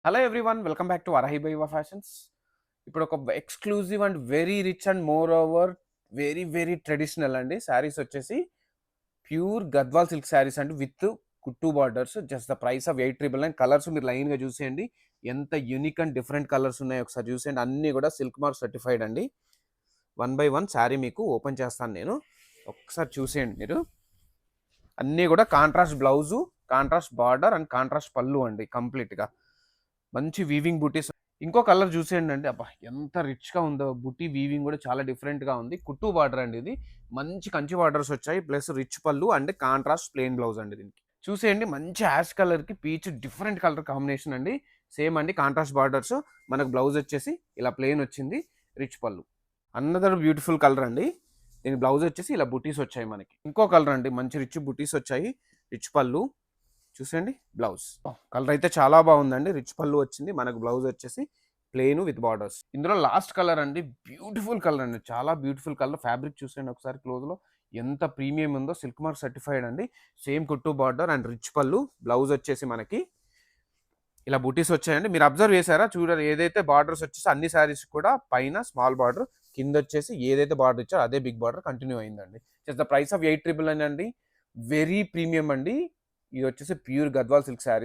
Hello everyone welcome back to Varahi బైవా fashions. ఇప్పుడు ఒక exclusive and very rich and more over very very traditional అండి శారీస్ వచ్చేసి pure Gadwal silk saris అండి విత్ కుట్టు borders. Just the price of 899. Colours మీరు లైన్గా చూసేయండి, ఎంత యూనిక్ అండ్ డిఫరెంట్ కలర్స్ ఉన్నాయో ఒకసారి చూసేయండి. అన్నీ కూడా సిల్క్ మార్క్ సర్టిఫైడ్ అండి. వన్ బై వన్ శారీ మీకు ఓపెన్ చేస్తాను నేను, ఒకసారి చూసేయండి మీరు. అన్నీ కూడా contrast blouse, contrast border and contrast పళ్ళు అండి కంప్లీట్గా. మంచి వీవింగ్ బుటీస్. ఇంకో కలర్ చూసేయండి అండి, అబ్బా ఎంత రిచ్గా ఉందో. బుటీ వీవింగ్ కూడా చాలా డిఫరెంట్గా ఉంది. కుట్టు బార్డర్ అండి ఇది, మంచి కంచి బార్డర్స్ వచ్చాయి, ప్లస్ రిచ్ పళ్ళు అండ్ కాంట్రాస్ట్ ప్లెయిన్ బ్లౌజ్ అండి దీనికి. చూసేయండి మంచి యాష్ కలర్కి పీచ్ డిఫరెంట్ కలర్ కాంబినేషన్ అండి. సేమ్ అండి కాంట్రాస్ట్ బార్డర్స్. మనకు బ్లౌజ్ వచ్చేసి ఇలా ప్లెయిన్ వచ్చింది, రిచ్ పళ్ళు. అనదర్ బ్యూటిఫుల్ కలర్ అండి. దీని బ్లౌజ్ వచ్చేసి ఇలా బుటీస్ వచ్చాయి మనకి. ఇంకో కలర్ అండి, మంచి రిచ్ బుటీస్ వచ్చాయి, రిచ్ పళ్ళు. చూసేయండి బ్లౌజ్ కలర్ అయితే చాలా బాగుందండి. రిచ్ పళ్ళు వచ్చింది, మనకు బ్లౌజ్ వచ్చేసి ప్లెయిన్ విత్ బార్డర్స్. ఇందులో లాస్ట్ కలర్ అండి, బ్యూటిఫుల్ కలర్ అండి, చాలా బ్యూటిఫుల్ కలర్. ఫ్యాబ్రిక్ చూసేయండి ఒకసారి క్లోజ్ లో, ఎంత ప్రీమియం ఉందో. సిల్క్ మార్క్ సర్టిఫైడ్ అండి. సేమ్ కుట్టు బార్డర్ అండ్ రిచ్ పళ్ళు. బ్లౌజ్ వచ్చేసి మనకి ఇలా బూటీస్ వచ్చాయండి. మీరు అబ్జర్వ్ చేశారా, చూడండి ఏదైతే బార్డర్స్ వచ్చేసి అన్ని శారీస్ కూడా పైన స్మాల్ బార్డర్, కింద వచ్చేసి ఏదైతే బార్డర్ ఇచ్చారో అదే బిగ్ బార్డర్ కంటిన్యూ అయిందండి. జస్ట్ ద ప్రైస్ ఆఫ్ 899 అండి. వెరీ ప్రీమియం అండి. ఇది వచ్చేసి ప్యూర్ గద్వాల్ సిల్క్ శారీ.